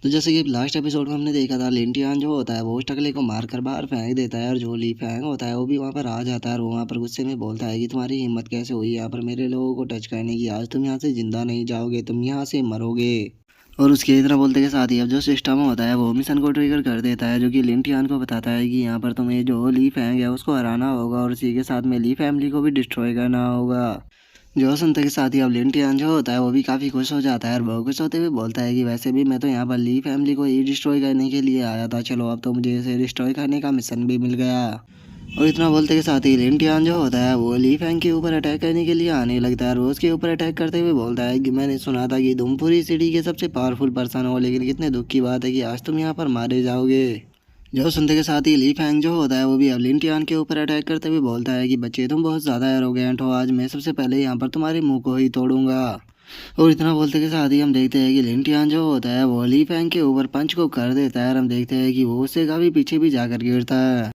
तो जैसे कि लास्ट एपिसोड में हमने देखा था, लिंटियान जो होता है वो टकले को मार कर बाहर फेंक देता है और जो ली फैंग होता है वो भी वहाँ पर आ जाता है और वो वहाँ पर गुस्से में बोलता है कि तुम्हारी हिम्मत कैसे हुई यहाँ पर मेरे लोगों को टच करने की, आज तुम यहाँ से जिंदा नहीं जाओगे, तुम यहाँ से मरोगे। और उसके इतना बोलते के साथ ही अब जो सिस्टम होता है वो मिशन को ट्रिगर कर देता है, जो कि लिंटियान को बताता है कि यहाँ पर तुम्हें जो ली फैंग है उसको हराना होगा और उसी के साथ में ली फैमिली को भी डिस्ट्रॉय करना होगा। जो सुनते के साथ ही अब लिंटियान जो होता है वो भी काफ़ी खुश हो जाता है और बहुत खुश होते हुए बोलता है कि वैसे भी मैं तो यहाँ पर ली फैमिली को ही डिस्ट्रॉय करने के लिए आया था, चलो अब तो मुझे इसे डिस्ट्रॉय करने का मिशन भी मिल गया। और इतना बोलते के साथ ही लिंटियान जो होता है वो ली फैंग के ऊपर अटैक करने के लिए आने लगता है और वो उसके ऊपर अटैक करते हुए बोलता है कि मैंने सुना था कि तुम पूरी सिटी के सबसे पावरफुल पर्सन हो, लेकिन कितने दुख की बात है कि आज तुम यहाँ पर मारे जाओगे। जो सुनते के साथ ही ली फैंग जो होता है वो भी अब लिंटियान के ऊपर अटैक करते हुए बोलता है कि बच्चे तुम बहुत ज़्यादा एरोगेंट हो, आज मैं सबसे पहले यहाँ पर तुम्हारे मुंह को ही तोड़ूंगा। और इतना बोलते के साथ ही हम देखते हैं कि लिंटियान जो होता है वो ली फैंग के ऊपर पंच को कर देता है और हम देखते हैं कि वो उससे काफ़ी पीछे भी जाकर गिरता है।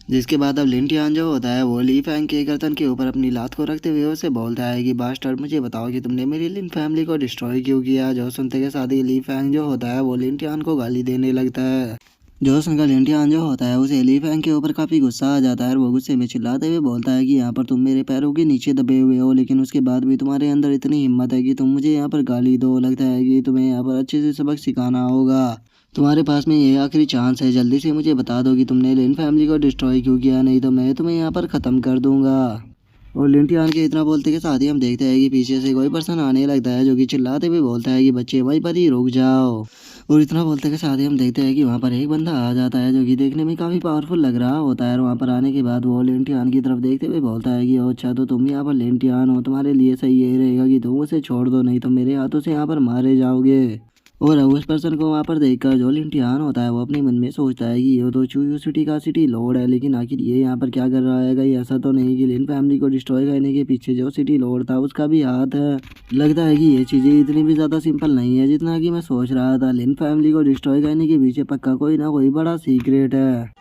जिसके बाद अब लिंटियान जो होता है वो ली फैंग के गर्दन के ऊपर अपनी लात को रखते हुए उसे बोलता है कि बास्टर्ड मुझे बताओ कि तुमने मेरी लिन फैमिली को डिस्ट्रॉय क्यों किया। जो सुनते के साथ ही ली फैंग जो होता है वो लिंटियान को गाली देने लगता है। जो सुनकर लिंटियान जो होता है उसे ली फैंग के ऊपर काफ़ी गुस्सा आ जाता है और वो गुस्से में चिल्लाते हुए बोलता है कि यहाँ पर तुम मेरे पैरों के नीचे दबे हुए हो, लेकिन उसके बाद भी तुम्हारे अंदर इतनी हिम्मत है कि तुम मुझे यहाँ पर गाली दो, लगता है कि तुम्हें यहाँ पर अच्छे से सबक सिखाना होगा। तुम्हारे पास में ये आखिरी चांस है, जल्दी से मुझे बता दो कि तुमने लिन फैमिली को डिस्ट्रॉय क्यों किया, नहीं तो मैं तुम्हें यहाँ पर ख़त्म कर दूंगा। और लिंटियान के इतना बोलते के साथ ही हम देखते हैं कि पीछे से कोई पर्सन आने लगता है, जो कि चिल्लाते हुए बोलता है कि बच्चे वहीं पर ही रुक जाओ। और इतना बोलते के साथ ही हम देखते हैं कि वहाँ पर एक बंदा आ जाता है, जो कि देखने में काफ़ी पावरफुल लग रहा होता है और वहाँ पर आने के बाद वो लिंटियान की तरफ देखते हुए बोलता है कि ओ अच्छा, तो तुम यहाँ पर लिंटियान हो, तुम्हारे लिए सही यही रहेगा कि तुम उसे छोड़ दो, नहीं तो मेरे हाथों से यहाँ पर मारे जाओगे। और उस पर्सन को वहाँ पर देखकर जो लिंटियान होता है वो अपने मन में सोचता है कि ये तो चूयू सिटी का सिटी लॉर्ड है, लेकिन आखिर ये यहाँ पर क्या कर रहा है, कहीं ऐसा तो नहीं कि लिन फैमिली को डिस्ट्रॉय करने के पीछे जो सिटी लॉर्ड था उसका भी हाथ है। लगता है कि ये चीज़ें इतनी भी ज़्यादा सिंपल नहीं है जितना कि मैं सोच रहा था, लिन फैमिली को डिस्ट्रॉय करने के पीछे पक्का कोई ना कोई बड़ा सीक्रेट है।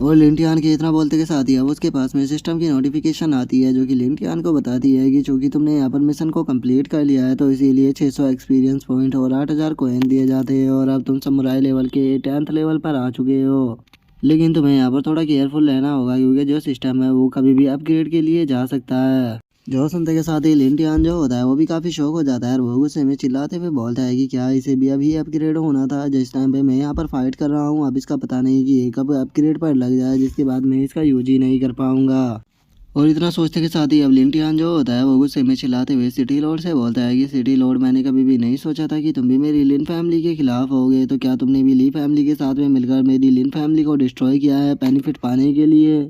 और लिंटियान के इतना बोलते के साथ ही अब उसके पास में सिस्टम की नोटिफिकेशन आती है, जो कि लिंटियान को बताती है कि चूंकि तुमने यहाँ पर मिशन को कंप्लीट कर लिया है तो इसीलिए 600 एक्सपीरियंस पॉइंट और 8000 कोइन दिए जाते हैं और अब तुम समुराई लेवल के 10th लेवल पर आ चुके हो। लेकिन तुम्हें यहाँ पर थोड़ा केयरफुल रहना होगा, क्योंकि जो सिस्टम है वो कभी भी अपग्रेड के लिए जा सकता है। जो सुनते के साथ ही लिंटियान जो होता है वो भी काफ़ी शौक हो जाता है और वो गुस्से में चिल्लाते हुए बोलता है कि क्या इसे भी अभी अपग्रेड होना था, जिस टाइम पे मैं यहाँ पर फाइट कर रहा हूँ, अब इसका पता नहीं कि ये कब अपग्रेड पर लग जाए, जिसके बाद मैं इसका यूज ही नहीं कर पाऊंगा। और इतना सोचते के साथ ही अब लिंटियान जो होता है वो गुस्से में चिल्लाते हुए सिटी लॉर्ड से बोलता है कि सिटी लॉर्ड, मैंने कभी भी नहीं सोचा था कि तुम भी मेरी लिन फैमिली के खिलाफ होगे, तो क्या तुमने भी ली फैमिली के साथ में मिलकर मेरी लिन फैमिली को डिस्ट्रॉय किया है बेनिफिट पाने के लिए।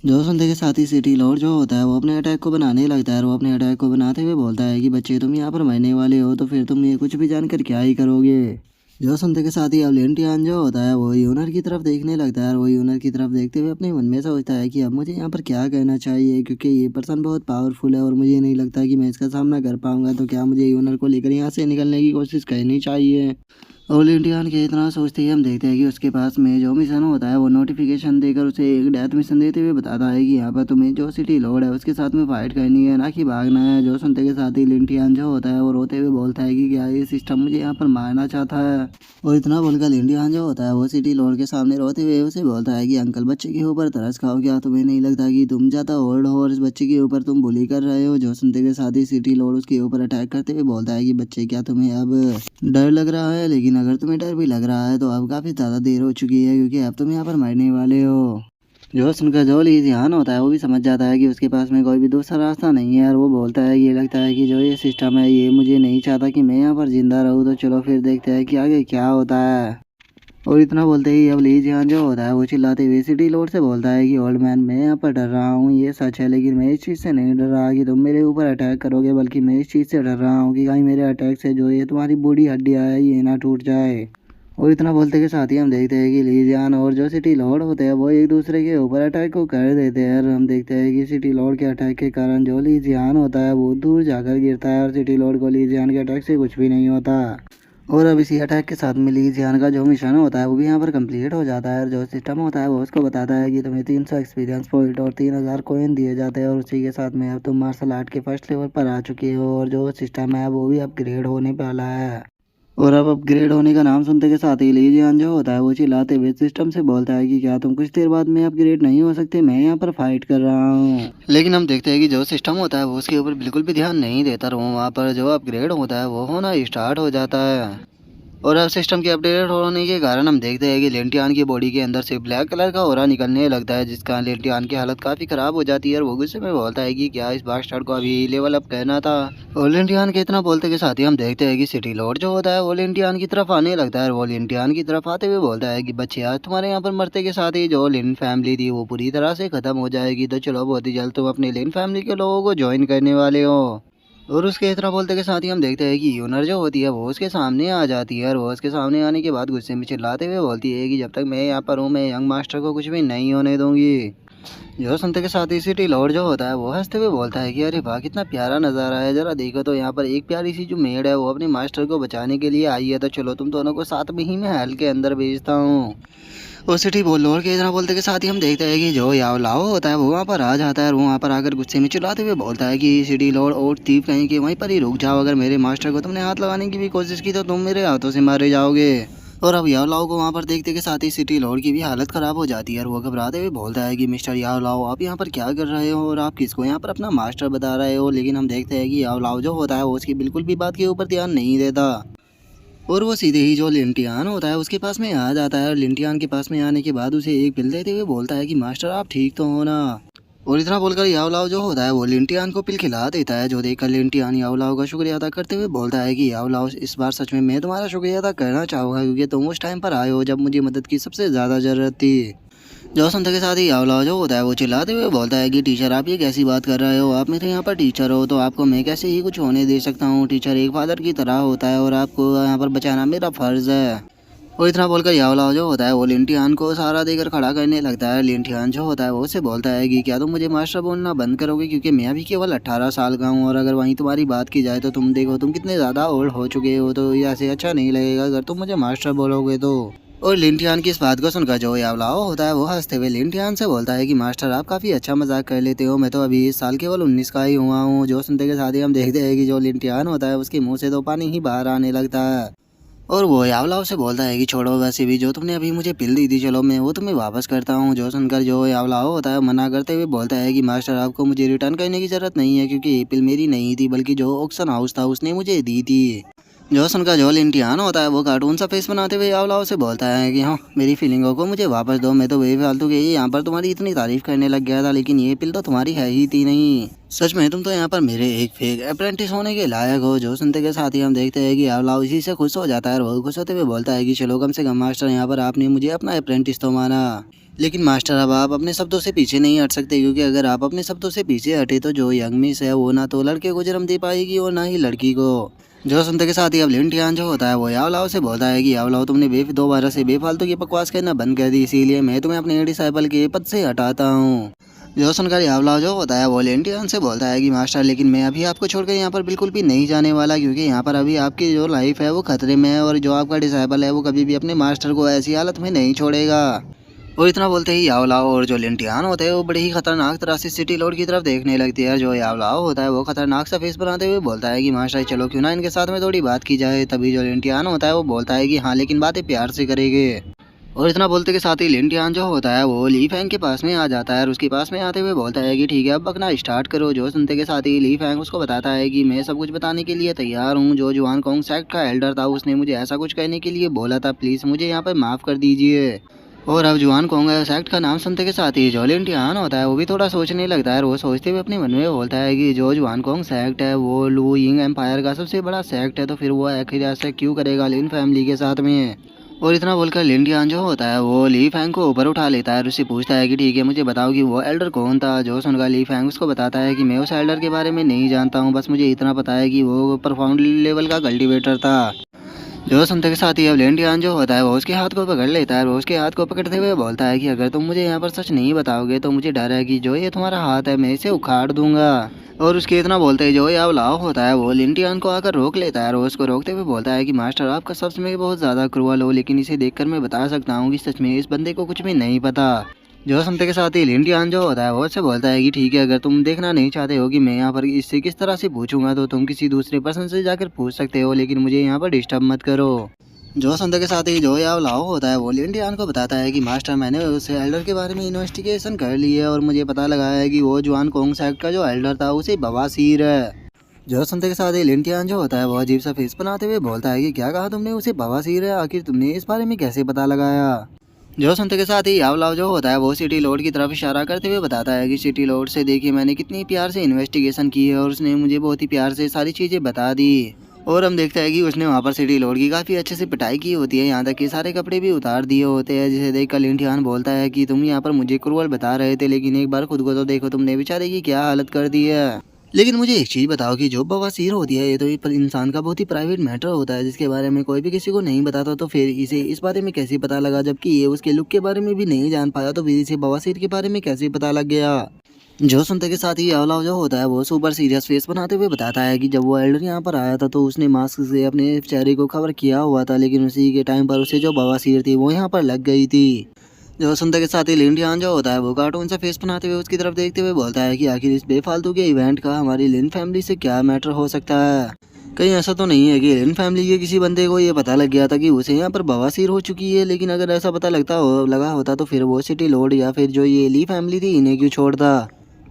जो सुनते के साथ ही सिटी लॉर्ड जो होता है वो अपने अटैक को बनाने लगता है और वो अपने अटैक को बनाते हुए बोलता है कि बच्चे तुम यहाँ पर मरने वाले हो, तो फिर तुम ये कुछ भी जानकर क्या ही करोगे। जो सुनते के साथ ही अब लेंटियान जो होता है वो यूनर की तरफ देखने लगता है और वो यूनर की तरफ देखते हुए अपने मन में सोचता है कि अब मुझे यहाँ पर क्या कहना चाहिए, क्योंकि ये पर्सन बहुत पावरफुल है और मुझे नहीं लगता कि मैं इसका सामना कर पाऊंगा, तो क्या मुझे यूनर को लेकर यहाँ से निकलने की कोशिश करनी चाहिए। ऑल इंडियन के इतना सोचते ही हम देखते हैं कि उसके पास में जो मिशन होता है वो नोटिफिकेशन देकर उसे एक डेथ मिशन देते हुए बताता है कि यहाँ पर तुम्हें जो सिटी लॉर्ड है उसके साथ में फाइट करनी है, ना कि भागना है। जो सुनते के साथ ही लिंटियान जो होता है वो रोते हुए बोलता है कि क्या ये सिस्टम मुझे यहाँ पर मारना चाहता है। और इतना बोलकर लिंटियान जो होता है वो सिटी लॉर्ड के सामने रोते हुए उसे बोलता है कि अंकल, बच्चे के ऊपर तरस खाओ, क्या तुम्हें नहीं लगता कि तुम ज़्यादा ओल्ड हो और इस बच्चे के ऊपर तुम बुली कर रहे हो। जो सुनते के साथ ही सिटी लॉर्ड उसके ऊपर अटैक करते हुए बोलता है कि बच्चे, क्या तुम्हें अब डर लग रहा है, लेकिन अगर तुम्हें डर भी लग रहा है तो अब काफ़ी ज़्यादा देर हो चुकी है, क्योंकि अब तुम यहाँ पर मरने वाले हो। जो सुनकर जो ली जिहान होता है वो भी समझ जाता है कि उसके पास में कोई भी दूसरा रास्ता नहीं है और वो बोलता है कि ये लगता है कि जो ये सिस्टम है ये मुझे नहीं चाहता कि मैं यहाँ पर जिंदा रहूँ, तो चलो फिर देखते हैं कि आगे क्या होता है। और इतना बोलते ही अब ली जिहान जो होता है वो चिल्लाते हुए सिटी लॉर्ड से बोलता है कि ओल्ड मैन, मैं यहाँ पर डर रहा हूँ ये सच है, लेकिन मैं इस चीज़ से नहीं डर रहा कि तुम मेरे ऊपर अटैक करोगे, बल्कि मैं इस चीज़ से डर रहा हूँ कि कहीं मेरे अटैक से जो ये तुम्हारी बूढ़ी हड्डियाँ है ये ना टूट जाए। और इतना बोलते के साथ ही हम देखते हैं कि ली जिहान और जो सिटी लॉर्ड होते हैं वो एक दूसरे के ऊपर अटैक को कर देते हैं और हम देखते हैं कि सिटी लॉर्ड के अटैक के कारण जो ली जिहान होता है वो दूर जाकर गिरता है और सिटी लॉर्ड को ली जिहान के अटैक से कुछ भी नहीं होता। और अब इसी अटैक के साथ में ली जियान का जो मिशन होता है वो भी यहाँ पर कंप्लीट हो जाता है और जो सिस्टम होता है वो उसको बताता है कि तुम्हें 300 एक्सपीरियंस पॉइंट और 3000 कोइन दिए जाते हैं और उसी के साथ में अब तुम मार्शल आर्ट के फर्स्ट लेवल पर आ चुके हो और जो सिस्टम है वो भी अपग्रेड होने वाला है। और अब अपग्रेड होने का नाम सुनते के साथ ही लीजियान जो होता है वो चिल्लाते हुए सिस्टम से बोलता है कि क्या तुम कुछ देर बाद में अपग्रेड नहीं हो सकते, मैं यहाँ पर फाइट कर रहा हूँ। लेकिन हम देखते हैं कि जो सिस्टम होता है वो उसके ऊपर बिल्कुल भी ध्यान नहीं देता और वहाँ पर जो अपग्रेड होता है वो होना स्टार्ट हो जाता है। और अब सिस्टम के अपडेट होने के कारण हम देखते हैं कि लेंटियान की बॉडी के अंदर से ब्लैक कलर का ऑरा निकलने लगता है, जिसका लेंटियान की हालत काफी खराब हो जाती है और वो गुस्से में बोलता है कि क्या इस बास्टर्ड को अभी लेवल अप करना था। और लेंटियान के इतना बोलते के साथ ही हम देखते हैं कि सिटी लॉर्ड जो होता है वो लेंटियान की तरफ आने लगता है और वो लेंटियान की तरफ आते हुए बोलता है कि बच्चे आज तुम्हारे यहाँ पर मरते के साथ ही जो लिन फैमिली थी वो पूरी तरह से खत्म हो जाएगी, तो चलो बहुत ही जल्द तुम अपने लिन फैमिली के लोगों को ज्वाइन करने वाले हो। और उसके इतना बोलते के साथ ही हम देखते हैं कि यूनर जो होती है वो उसके सामने आ जाती है और वो उसके सामने आने के बाद गुस्से में चिल्लाते हुए बोलती है कि जब तक मैं यहाँ पर हूँ मैं यंग मास्टर को कुछ भी नहीं होने दूंगी। जो सुनते के साथ ही सिटी लॉर्ड जो होता है वो हंसते हुए बोलता है कि अरे वाह कितना प्यारा नज़ारा है, जरा देखो तो यहाँ पर एक प्यारी सी जो मेड है वो अपने मास्टर को बचाने के लिए आई है, तो चलो तुम दोनों को साथ में ही मैं महल के अंदर भेजता हूँ। वो सिटी बोल और के इतना बोलते के साथ ही हम देखते हैं कि जो याओ लाओ होता है वो वहाँ पर आ जाता है और वो वहाँ पर आकर गुस्से में चिल्लाते हुए बोलता है कि सिटी लॉर्ड और थीप कहीं कि वहीं पर ही रुक जाओ, अगर मेरे मास्टर को तुमने हाथ लगाने की भी कोशिश की तो तुम मेरे हाथों से मारे जाओगे। और अब याओ लाओ को वहाँ पर देखते के साथ ही सिटी लॉर्ड की भी हालत खराब हो जाती है और वो घबराते हुए बोलता है कि मिस्टर याओ लाओ आप यहाँ पर क्या कर रहे हो और आप किसको यहाँ पर अपना मास्टर बता रहे हो। लेकिन हम देखते हैं कि याओ लाओ जो होता है वो उसकी बिल्कुल भी बात के ऊपर ध्यान नहीं देता और वो सीधे ही जो लिंटियान होता है उसके पास में आ जाता है और लिंटियान के पास में आने के बाद उसे एक पिल देते हुए बोलता है कि मास्टर आप ठीक तो हो ना। और इतना बोलकर यावलाव जो होता है वो लिंटियान को पिल खिला देता है, जो देखकर लिंटियान यावलाव का शुक्रिया अदा करते हुए बोलता है कि यावलाव इस बार सच में मैं तुम्हारा शुक्रिया अदा करना चाहूँगा क्योंकि तुम उस टाइम पर आए हो जब मुझे मदद की सबसे ज़्यादा ज़रूरत थी। जो सुनते के साथ ही यावलाव जो होता है वो चिल्लाते हुए बोलता है कि टीचर आप ये कैसी बात कर रहे हो, आप मेरे यहाँ पर टीचर हो तो आपको मैं कैसे ही कुछ होने दे सकता हूँ। टीचर एक फादर की तरह होता है और आपको यहाँ पर बचाना मेरा फ़र्ज़ है। और इतना बोलकर यावलाव जो होता है वो लिंटियान को सहारा देकर खड़ा करने लगता है। लिंटियान जो होता है वो उससे बोलता है कि क्या तुम मुझे मास्टर बोलना बंद करोगे, क्योंकि मैं अभी केवल 18 साल का हूँ और अगर वहीं तुम्हारी बात की जाए तो तुम देखो तुम कितने ज़्यादा ओल्ड हो चुके हो, तो ये ऐसे अच्छा नहीं लगेगा अगर तुम मुझे मास्टर बोलोगे तो। और लिंटियान की इस बात को सुनकर जो यावलाओ होता है वो हंसते हुए लिंटियान से बोलता है कि मास्टर आप काफ़ी अच्छा मजाक कर लेते हो, मैं तो अभी इस साल केवल 19 का ही हुआ हूँ। जो सुनते के साथ ही हम देखते हैं कि जो लिंटियान होता है उसके मुंह से तो पानी ही बाहर आने लगता है और वो यावलाव से बोलता है कि छोड़ो वैसे भी जो तुमने अभी मुझे पिल दी थी चलो मैं वो तुम्हें वापस करता हूँ। जो सुनकर जो यावलाव होता है मना करते हुए बोलता है कि मास्टर आपको मुझे रिटर्न करने की ज़रूरत नहीं है क्योंकि ये पिल मेरी नहीं थी बल्कि जो ऑक्शन हाउस था उसने मुझे दी थी। जो सुनकर जो लिंटियान होता है वो कार्टून सा फेस बनाते हुए यावलाव से बोलता है कि हाँ मेरी फीलिंगों को मुझे वापस दो, मैं तो बेफालतू के यहाँ पर तुम्हारी इतनी तारीफ करने लग गया था लेकिन ये पिल तो तुम्हारी है ही थी नहीं, सच में तुम तो यहाँ पर मेरे एक फेक अप्रेंटिस होने के लायक हो। जो सुनते के साथ ही हम देखते हैं कि यावलाव इसी से खुश हो जाता है और वो खुश होते हुए बोलता है कि चलो कम से कम मास्टर यहाँ पर आपने मुझे अपना अप्रेंटिस तो माना, लेकिन मास्टर अब आप अपने शब्दों से पीछे नहीं हट सकते क्योंकि अगर आप अपने शब्दों से पीछे हटे तो जो यंग मिस है वो ना तो लड़के को जन्म दे पाएगी और ना ही लड़की को। जो सुनते के साथ ही अब लिंटियान जो होता है वो यावलाव से बोलता है कि यावलाव तुमने दोबारा से बेफालतू की बकवास करना बंद कर दी, इसीलिए मैं तुम्हें अपने डिसाइपल के पद से हटाता हूँ। जो सुनकर यावलाव जो होता है वो लिंटियान से बोलता है कि मास्टर लेकिन मैं अभी आपको छोड़कर यहाँ पर बिल्कुल भी नहीं जाने वाला क्योंकि यहाँ पर अभी आपकी जो लाइफ है वो खतरे में है और जो आपका डिसाइपल है वो कभी भी अपने मास्टर को ऐसी हालत में नहीं छोड़ेगा। और इतना बोलते ही यावलाओ और जो लिंटियान होते हैं वो बड़ी ही खतरनाक तरह से सिटी लॉर्ड की तरफ देखने लगती है। जो यावलाओ होता है वो खतरनाक सा फेस बनाते हुए बोलता है कि मास्टर चलो क्यों ना इनके साथ में थोड़ी बात की जाए। तभी जो लिंटियान होता है वो बोलता है कि हाँ लेकिन बातें प्यार से करेंगे। और इतना बोलते के साथ ही लिंटियान जो होता है वो ली फैंग के पास में आ जाता है और उसके पास में आते हुए बोलता है कि ठीक है अब बकना स्टार्ट करो। जो सुनते के साथ ही ली फैंग उसको बताता है कि मैं सब कुछ बताने के लिए तैयार हूँ। जो जुआन कोंग सेक्ट का एल्डर था उसने मुझे ऐसा कुछ करने के लिए बोला था, प्लीज़ मुझे यहाँ पर माफ़ कर दीजिए। और अब जुआन कोंग सेक्ट का नाम सुनते के साथ ही जो लिंटियान होता है वो भी थोड़ा सोचने लगता है और वो सोचते हुए अपने मन में बोलता है कि जो जुआन कोंग सेक्ट है वो लू यिंग एम्पायर का सबसे बड़ा सेक्ट है, तो फिर वो आखिर ऐसा क्यों करेगा लिन फैमिली के साथ में। और इतना बोलकर लिंटियान जो होता है वो ली फैंग को ऊपर उठा लेता है और उससे पूछता है कि ठीक है मुझे बताओ कि वो एल्डर कौन था। जो सुनकर ली फैंग उसको बताता है कि मैं उस एल्डर के बारे में नहीं जानता हूँ, बस मुझे इतना पता है कि वो परफाउंड लेवल का कल्टीवेटर था। जो सुनते के साथ ही अब लिंटियान जो होता है वो उसके हाथ को पकड़ लेता है और उसके हाथ को पकड़ते हुए बोलता है कि अगर तुम मुझे यहाँ पर सच नहीं बताओगे तो मुझे डर है कि जो ये तुम्हारा हाथ है मैं इसे उखाड़ दूंगा। और उसके इतना बोलते ही जो यावलाव होता है वो लिंटियान को आकर रोक लेता है और उसको रोकते हुए बोलता है कि मास्टर आपका सच में बहुत ज़्यादा क्रूअल हो, लेकिन इसे देखकर मैं बता सकता हूँ कि सच में इस बंदे को कुछ भी नहीं पता। जो सुनते के साथ ही लिंटियान जो होता है वो उससे बोलता है कि ठीक है, अगर तुम देखना नहीं चाहते हो कि मैं यहाँ पर इससे किस तरह से पूछूंगा तो तुम किसी दूसरे पर्सन से जाकर पूछ सकते हो, लेकिन मुझे यहाँ पर डिस्टर्ब मत करो। जो सुनते के साथ ही जो याव लाओ होता है वो लिंटियान को बताता है कि मास्टर, मैंने उस एल्डर के बारे में इन्वेस्टिगेशन कर ली है और मुझे पता लगा है कि वो जुआन कोंग सेक्ट का जो एल्डर था उसे बवासीर है। जो सुनते के साथ ही लिंटियान जो होता है वो अजीब सा फेस बनाते हुए बोलता है कि क्या कहा तुमने, उसे बवासीर है, आखिर तुमने इस बारे में कैसे पता लगाया। जो सुनते के साथ ही यावलाव जो होता है वो सिटी लॉर्ड की तरफ इशारा करते हुए बताता है कि सिटी लॉर्ड से देखिए मैंने कितनी प्यार से इन्वेस्टिगेशन की है और उसने मुझे बहुत ही प्यार से सारी चीज़ें बता दी। और हम देखते हैं कि उसने वहाँ पर सिटी लॉर्ड की काफ़ी अच्छे से पिटाई की होती है, यहाँ तक कि सारे कपड़े भी उतार दिए होते हैं, जिसे देख कर लिंटियान बोलता है कि तुम यहाँ पर मुझे क्रूअल बता रहे थे, लेकिन एक बार खुद को तो देखो, तुमने बेचारे की क्या हालत कर दी है। लेकिन मुझे एक चीज़ बताओ कि जो बवासीर होती है ये तो पर इंसान का बहुत ही प्राइवेट मैटर होता है जिसके बारे में कोई भी किसी को नहीं बताता, तो फिर इसे इस बारे में कैसे पता लगा, जबकि ये उसके लुक के बारे में भी नहीं जान पाया, तो फिर इसे बवासीर के बारे में कैसे पता लग गया। जो सुनते के साथ ही यावलाव जो होता है वो सुपर सीरियस फेस बनाते हुए बताता है कि जब वो एल्डर यहाँ पर आया था तो उसने मास्क से अपने चेहरे को कवर किया हुआ था, लेकिन उसी के टाइम पर उसे जो बवासीर थी वो यहाँ पर लग गई थी। जो सुनते के साथ ही लिंटियान जो होता है वो कार्टून सा फेस बनाते हुए उसकी तरफ देखते हुए बोलता है कि आखिर इस बेफालतू के इवेंट का हमारी लिन फैमिली से क्या मैटर हो सकता है। कहीं ऐसा तो नहीं है कि लिन फैमिली के किसी बंदे को ये पता लग गया था कि उसे यहाँ पर बवासीर हो चुकी है, लेकिन अगर ऐसा पता लगा होता तो फिर वो सिटी लॉर्ड या फिर जो ये ली फैमिली थी इन्हें क्यों छोड़ता।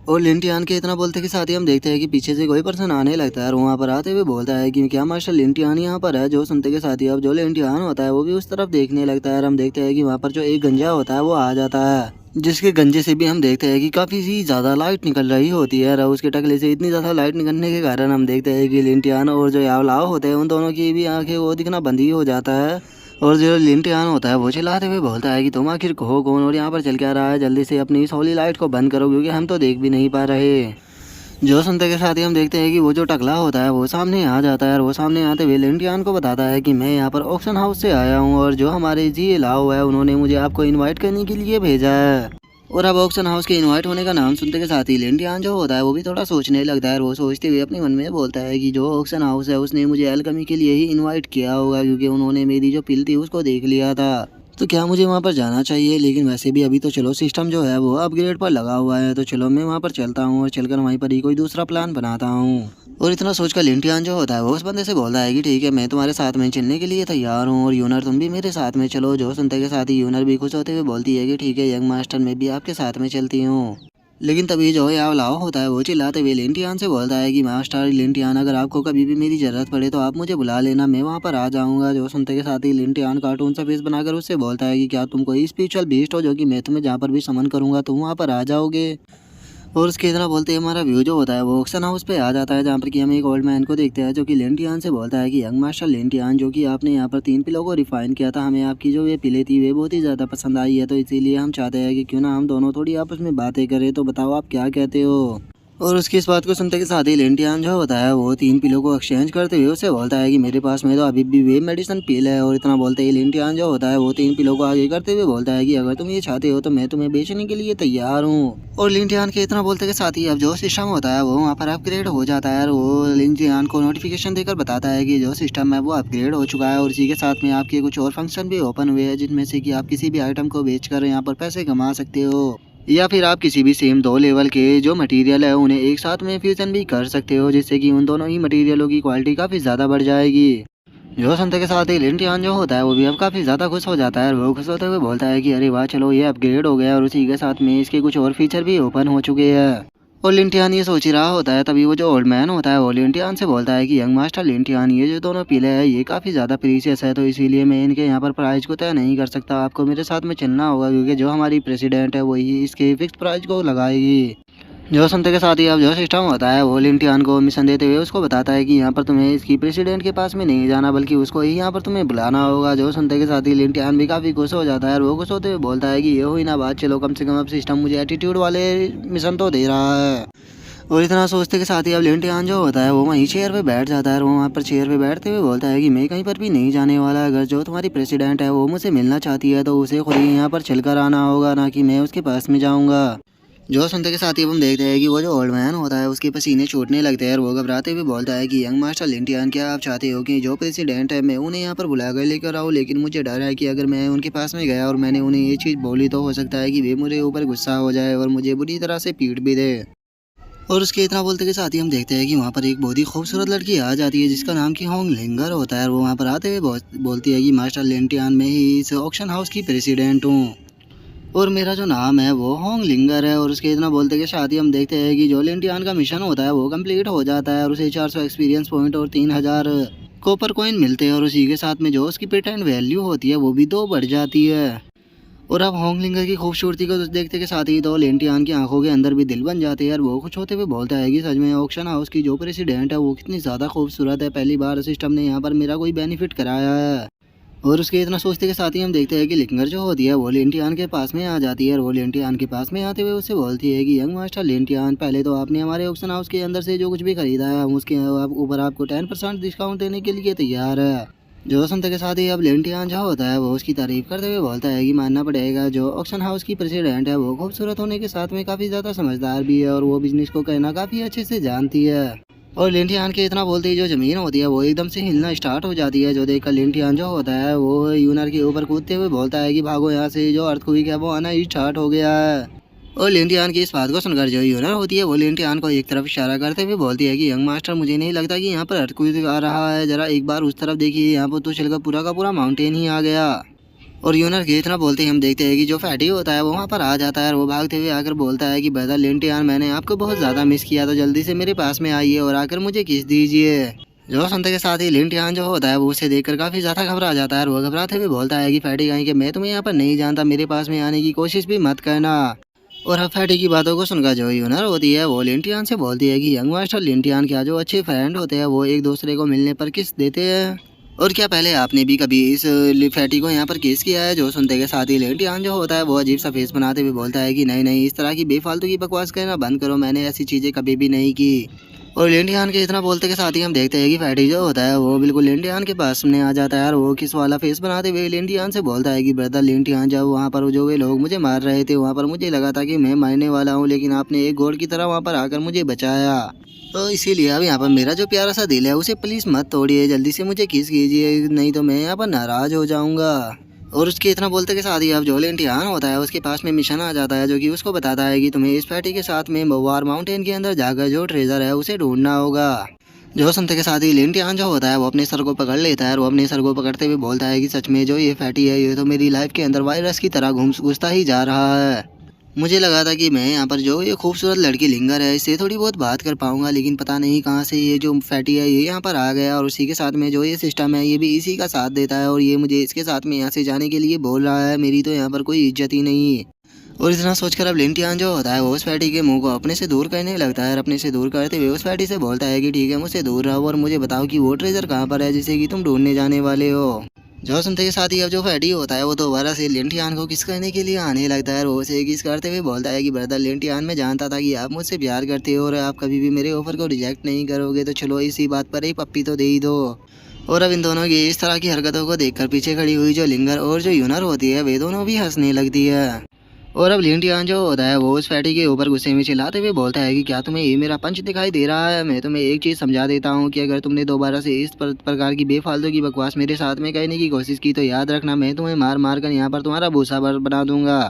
और लिंटियान के इतना बोलते के साथ ही हम देखते हैं कि पीछे से कोई पर्सन आने लगता है और वहाँ पर आते हुए बोलता है कि क्या मास्टर लिंटियान यहाँ पर है। जो सुनते के साथ ही अब जो लिंटियान होता है वो भी उस तरफ देखने लगता है और हम देखते हैं कि वहाँ पर जो एक गंजा होता है वो आ जाता है, जिसके गंजे से भी हम देखते हैं कि काफ़ी सी ज़्यादा लाइट निकल रही होती है और उसके टकले से इतनी ज़्यादा लाइट निकलने के कारण हम देखते हैं कि लिंटियान और जो यावलाव होते हैं उन दोनों की भी आंखें वो दिखना बंद ही हो जाता है। और जो लिंटियान होता है वो चिल्लाते हुए बोलता है कि तुम आखिर हो कौन और यहाँ पर चल के आ रहा है, जल्दी से अपनी इस होली लाइट को बंद करो क्योंकि हम तो देख भी नहीं पा रहे। जो सुनते के साथ ही हम देखते हैं कि वो जो टकला होता है वो सामने आ जाता है और वो सामने आते हुए लिंटियान को बताता है कि मैं यहाँ पर ऑक्शन हाउस से आया हूँ और जो हमारे जी लाओ है उन्होंने मुझे आपको इनवाइट करने के लिए भेजा है। और अब ऑक्शन हाउस के इनवाइट होने का नाम सुनते के साथ ही लिंटियान जो होता है वो भी थोड़ा सोचने लगता है और वो सोचते हुए अपने मन में बोलता है कि जो ऑक्शन हाउस है उसने मुझे एल्केमी के लिए ही इनवाइट किया होगा, क्योंकि उन्होंने मेरी जो पिल थी उसको देख लिया था, तो क्या मुझे वहाँ पर जाना चाहिए। लेकिन वैसे भी अभी तो चलो सिस्टम जो है वो अपग्रेड पर लगा हुआ है, तो चलो मैं वहाँ पर चलता हूँ और चलकर वहीं पर ही कोई दूसरा प्लान बनाता हूँ। और इतना सोचकर लिंटियान जो होता है वो उस बंदे से बोलता है कि ठीक है, मैं तुम्हारे साथ में चलने के लिए तैयार हूँ और यूनर तुम भी मेरे साथ में चलो। जो सुनते के साथ ही यूनर भी खुश होते हुए बोलती है कि ठीक है यंग मास्टर, मैं भी आपके साथ में चलती हूँ। लेकिन तभी जो यावलाव होता है वो चिल्लाते हुए लिंटियान से बोलता है कि मास्टर लिंटियान, अगर आपको कभी भी मेरी ज़रूरत पड़े तो आप मुझे बुला लेना, मैं वहाँ पर आ जाऊँगा। जो सुनते के साथ ही लिंटियान कार्टून सा फेस बनाकर उससे बोलता है कि क्या तुम कोई स्पिरिचुअल बीस्ट हो जो कि मैं तुम्हें जहाँ पर भी समन करूँगा तुम वहाँ पर आ जाओगे। और उसके इतना बोलते ही हमारा व्यू जो होता है वो ऑक्शन हाउस पे आ जाता है, जहाँ पर कि हम एक ओल्ड मैन को देखते हैं जो कि लिंटियान से बोलता है कि यंग मास्टर लिंटियान, जो कि आपने यहाँ पर 3 पिलों को रिफाइन किया था, हमें आपकी जो ये पिले थी वे बहुत ही ज़्यादा पसंद आई है, तो इसीलिए हम चाहते हैं कि क्यों ना हम दोनों थोड़ी आपस में बातें करें, तो बताओ आप क्या कहते हो। और उसकी इस बात को सुनते के साथ ही लिंटियान जो होता है वो 3 पिलों को एक्सचेंज करते हुए उससे बोलता है कि मेरे पास में तो अभी भी वे मेडिसिन पिल है। और इतना बोलते ही लिंटियान जो होता है वो 3 पिलों को आगे करते हुए बोलता है कि अगर तुम ये चाहते हो तो मैं तुम्हें बेचने के लिए तैयार हूँ। और लिंटियान के इतना बोलते के साथ ही अब जो सिस्टम होता है वो वहाँ पर अपग्रेड हो जाता है और वो लिंटियान को नोटिफिकेशन देकर बताता है कि जो सिस्टम है वो अपग्रेड हो चुका है और इसी के साथ में आपके कुछ और फंक्शन भी ओपन हुए हैं, जिनमें से कि आप किसी भी आइटम को बेचकर यहाँ पर पैसे कमा सकते हो, या फिर आप किसी भी सेम 2 लेवल के जो मटेरियल है उन्हें एक साथ में फ्यूजन भी कर सकते हो, जिससे कि उन दोनों ही मटेरियलों की क्वालिटी काफ़ी ज़्यादा बढ़ जाएगी। जो सुनते के साथ ही लिंटियान जो होता है वो भी अब काफ़ी ज़्यादा खुश हो जाता है और वो खुश होते हुए बोलता है कि अरे वाह, चलो ये अपग्रेड हो गया और उसी के साथ में इसके कुछ और फीचर भी ओपन हो चुके हैं। और लिंटियान ये सोच ही रहा होता है, तभी वो जो ओल्ड मैन होता है वो लिंटियान से बोलता है कि यंग मास्टर लिंटियान, ये जो दोनों पिले हैं ये काफ़ी ज़्यादा प्रीशियस है, तो इसीलिए मैं इनके यहाँ पर प्राइस को तय नहीं कर सकता, आपको मेरे साथ में चलना होगा, क्योंकि जो हमारी प्रेसिडेंट है वही इसके फिक्स प्राइस को लगाएगी। जो सुनते के साथ ही अब जो सिस्टम होता है वो लिंटियान को मिशन देते हुए उसको बताता है कि यहाँ पर तुम्हें इसकी प्रेसिडेंट के पास में नहीं जाना, बल्कि उसको ही यहाँ पर तुम्हें बुलाना होगा। जो सुनते के साथ ही लिंटियान भी काफ़ी खुश हो जाता है और वो खुश होते हुए बोलता है कि ये हुई ना बात, चलो कम से कम अब सिस्टम मुझे एटीट्यूड वाले मिशन तो दे रहा है। और इतना सोचते के साथ ही अब लिंटियान जो होता है वो वहीं चेयर पे बैठ जाता है और वो वहाँ पर चेयर पे बैठते हुए बोलता है कि मैं कहीं पर भी नहीं जाने वाला, अगर जो तुम्हारी प्रेसिडेंट है वो मुझसे मिलना चाहती है तो उसे खुद ही यहाँ पर चलकर आना होगा, ना कि मैं उसके पास में जाऊँगा। जो सुनते के साथ ही हम देखते हैं कि वो जो ओल्ड मैन होता है उसके पसीने छूटने लगते हैं और वो घबराते हुए बोलता है कि यंग मास्टर लिंटियान, क्या आप चाहते हो कि जो प्रेसिडेंट है मैं उन्हें यहाँ पर बुला कर लेकर आऊँ, लेकिन मुझे डर है कि अगर मैं उनके पास में गया और मैंने उन्हें ये चीज़ बोली तो हो सकता है कि वे मुझे ऊपर गुस्सा हो जाए और मुझे बुरी तरह से पीट भी दे। और उसके इतना बोलते के साथ ही हम देखते हैं कि वहाँ पर एक बहुत ही खूबसूरत लड़की आ जाती है जिसका नाम की होंग लिंगर होता है और वो वहाँ पर आते हुए बोलती है कि मास्टर लिंटियान, मैं ही इस ऑक्शन हाउस की प्रेसिडेंट हूँ और मेरा जो नाम है वो होंग लिंगर है। और उसके इतना बोलते के साथ ही हम देखते हैं कि जो लिंटियान का मिशन होता है वो कंप्लीट हो जाता है और उसे 400 एक्सपीरियंस पॉइंट और 3000 कॉपर कॉइन मिलते हैं और उसी के साथ में जो उसकी पेटेंट वैल्यू होती है वो भी 2 बढ़ जाती है। और अब होंग लिंगर की खूबसूरती को देखते के साथ ही तो लिंटियान की आंखों के अंदर भी दिल बन जाते हैं और वो खुश होते हुए बोलता है कि सच में ऑक्शन हाउस की जो प्रेसिडेंट है वो कितनी ज़्यादा खूबसूरत है, पहली बार सिस्टम ने यहाँ पर मेरा कोई बेनिफिट कराया है। और उसके इतना सोचते के साथ ही हम देखते हैं कि लिंगर जो होती है वो लिंटियान के पास में आ जाती है और वो लिंटियान के पास में आते हुए उससे बोलती है कि यंग मास्टर लिंटियान, पहले तो आपने हमारे ऑक्शन हाउस के अंदर से जो कुछ भी खरीदा है हम उसके ऊपर आपको 10% डिस्काउंट देने के लिए तैयार है। जो सुनते के साथ ही अब लिंटियान जो होता है वो उसकी तारीफ करते हुए बोलता है कि मानना पड़ेगा जो ऑक्शन हाउस की प्रेसिडेंट है वो खूबसूरत होने के साथ में काफ़ी ज़्यादा समझदार भी है और वो बिजनेस को करना काफ़ी अच्छे से जानती है। और लिंटियान के इतना बोलते ही जो ज़मीन होती है वो एकदम से हिलना स्टार्ट हो जाती है, जो देखकर लिंटियान जो होता है वो यूनर के ऊपर कूदते हुए बोलता है कि भागो यहाँ से, जो अर्थक्वेक है वो आना स्टार्ट हो गया है। और लिंटियान की इस बात को सुनकर जो यूनर होती है वो लिंटियान को एक तरफ इशारा करते हुए बोलती है कि यंग मास्टर, मुझे नहीं लगता कि यहाँ पर अर्थक्वेक आ रहा है, जरा एक बार उस तरफ देखिए, यहाँ पर तो चलकर पूरा का पूरा माउंटेन ही आ गया। और यूनर के इतना बोलते ही हम देखते हैं कि जो फैटी होता है वो वहाँ पर आ जाता है और वो भागते हुए आकर बोलता है कि ब्रदर लिंटियान, मैंने आपको बहुत ज़्यादा मिस किया, तो जल्दी से मेरे पास में आइए और आकर मुझे किस दीजिए। जो सुनते के साथ ही लिंटियान जो होता है वो उसे देखकर काफ़ी ज़्यादा घबरा जाता है और वो घबराते हुए बोलता है कि फैटी कहीं कि मैं तुम्हें यहाँ पर नहीं जानता, मेरे पास में आने की कोशिश भी मत करना। और अब फैटी की बातों को सुनकर जो यूनर होती है वो लिंटियान से बोलती है कि यंग मास्टर लिंटियान, क्या जो अच्छे फ्रेंड होते हैं वो एक दूसरे को मिलने पर किस देते हैं, और क्या पहले आपने भी कभी इस फैटी को यहाँ पर किस किया है। जो सुनते के साथ ही लिंटियान जो होता है वो अजीब सा फेस बनाते हुए बोलता है कि नहीं नहीं, इस तरह की बेफालतू की बकवास करना बंद करो, मैंने ऐसी चीज़ें कभी भी नहीं की। और लिंटियान के इतना बोलते के साथ ही हम देखते हैं कि फैटी जो होता है वो बिल्कुल लिंटियान के पास में आ जाता है और वो किस वाला फेस बनाते हुए लिंटियान से बोलता है कि ब्रदर लिंटियान, जब वहाँ पर जो वे लोग मुझे मार रहे थे वहाँ पर मुझे लगा था कि मैं मरने वाला हूँ, लेकिन आपने एक गॉड की तरह वहाँ पर आकर मुझे बचाया। तो इसीलिए अब यहाँ पर मेरा जो प्यारा सा दिल है उसे प्लीज़ मत तोड़िए, जल्दी से मुझे किस कीजिए, नहीं तो मैं यहाँ पर नाराज़ हो जाऊँगा। और उसके इतना बोलते के साथ ही अब जो लिंटियान होता है उसके पास में मिशन आ जाता है जो कि उसको बताता है कि तुम्हें इस फैटी के साथ में वार माउंटेन के अंदर जाकर जो ट्रेजर है उसे ढूंढना होगा। जो सुनते के साथ ही लिंटियान जो होता है वो अपने सर को पकड़ लेता है और वो अपने सर को पकड़ते हुए बोलता है कि सच में जो ये फैटी है ये तो मेरी लाइफ के अंदर वायरस की तरह घुसता ही जा रहा है। मुझे लगा था कि मैं यहाँ पर जो ये खूबसूरत लड़की लिंगर है इससे थोड़ी बहुत बात कर पाऊंगा, लेकिन पता नहीं कहाँ से ये जो फैटी है ये यहाँ पर आ गया और उसी के साथ में जो ये सिस्टम है ये भी इसी का साथ देता है और ये मुझे इसके साथ में यहाँ से जाने के लिए बोल रहा है, मेरी तो यहाँ पर कोई इज्जत ही नहीं है। और इतना सोचकर अब लिंटियान जो होता है वो उस फैटी के मुंह को अपने से दूर करने लगता है और अपने से दूर करते हुए उस फैटी से बोलता है कि ठीक है, मुझसे दूर रहो और मुझे बताओ कि वो ट्रेजर कहाँ पर है जिसे कि तुम ढूंढने जाने वाले हो। जो सुनते के साथ ही अब जो फैटी होता है वो दोबारा से लिंटियान को किस करने के लिए आने लगता है और वो उसे किस करते हुए बोलता है कि ब्रदर लिंटियान, मैं जानता था कि आप मुझसे प्यार करते हो और आप कभी भी मेरे ऑफर को रिजेक्ट नहीं करोगे, तो चलो इसी बात पर एक पप्पी तो दे ही दो। और अब इन दोनों की इस तरह की हरकतों को देखकर पीछे खड़ी हुई जो लिंगर और जो यूनर होती है वे दोनों भी हंसने लगती है। और अब लिंटियान जो होता है वो उस फैटी के ऊपर गुस्से में चिल्लाते हुए बोलता है कि क्या तुम्हें ये मेरा पंच दिखाई दे रहा है, मैं तुम्हें एक चीज़ समझा देता हूँ कि अगर तुमने दोबारा से इस प्रकार की बेफालतू की बकवास मेरे साथ में करने की कोशिश की तो याद रखना मैं तुम्हें मार मार कर यहाँ पर तुम्हारा भूसा बना दूंगा।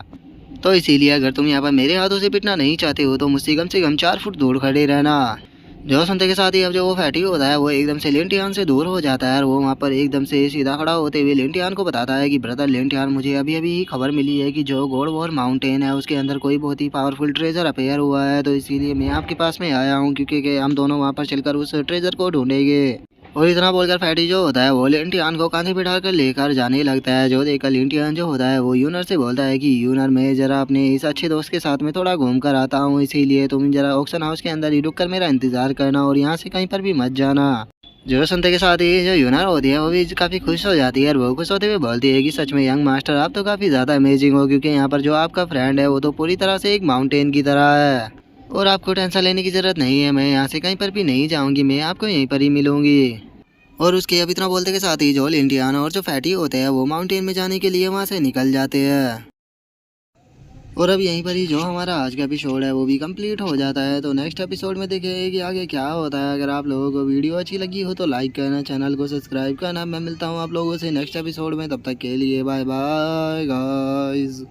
तो इसीलिए अगर तुम यहाँ पर मेरे हाथों से पिटना नहीं चाहते हो तो मुझसे कम से कम 4 फुट दूर खड़े रहना। जो सुनते के साथ ही अब जो वो फैटी होता है वो एकदम से लिंटियान से दूर हो जाता है और वो वहाँ पर एकदम से सीधा खड़ा होते हुए लिंटियान को बताता है कि ब्रदर लिंटियान, मुझे अभी अभी खबर मिली है कि जो गॉड वॉर माउंटेन है उसके अंदर कोई बहुत ही पावरफुल ट्रेजर अपेयर हुआ है, तो इसीलिए मैं आपके पास में आया हूँ क्योंकि हम दोनों वहाँ पर चलकर उस ट्रेजर को ढूंढेंगे। और इतना बोलकर फैटी जो होता है वो लिंटियान को कांधे पे ढालकर लेकर जाने लगता है। जो देखकर लिंटियान जो होता है वो यूनर से बोलता है कि यूनर, मैं जरा अपने इस अच्छे दोस्त के साथ में थोड़ा घूम कर आता हूँ, इसीलिए तुम जरा ऑक्शन हाउस के अंदर ही रुक कर मेरा इंतजार करना और यहाँ से कहीं पर भी मत जाना। जो सुनते के साथ ही जो यूनर होती है वो भी काफ़ी खुश हो जाती है और वो खुश होते हुए बोलती है कि सच में यंग मास्टर आप तो काफ़ी ज़्यादा अमेजिंग हो, क्योंकि यहाँ पर जो आपका फ्रेंड है वो तो पूरी तरह से एक माउंटेन की तरह है और आपको टेंशन लेने की ज़रूरत नहीं है, मैं यहाँ से कहीं पर भी नहीं जाऊँगी, मैं आपको यहीं पर ही मिलूँगी। और उसके अब इतना बोलते के साथ ही जो लिंटियान और जो फैटी होते हैं वो माउंटेन में जाने के लिए वहाँ से निकल जाते हैं। और अब यहीं पर ही जो हमारा आज का एपिसोड है वो भी कंप्लीट हो जाता है। तो नेक्स्ट एपिसोड में देखेंगे कि आगे क्या होता है। अगर आप लोगों को वीडियो अच्छी लगी हो तो लाइक करना, चैनल को सब्सक्राइब करना। मैं मिलता हूँ आप लोगों से नेक्स्ट एपिसोड में, तब तक के लिए बाय बाय गाइस।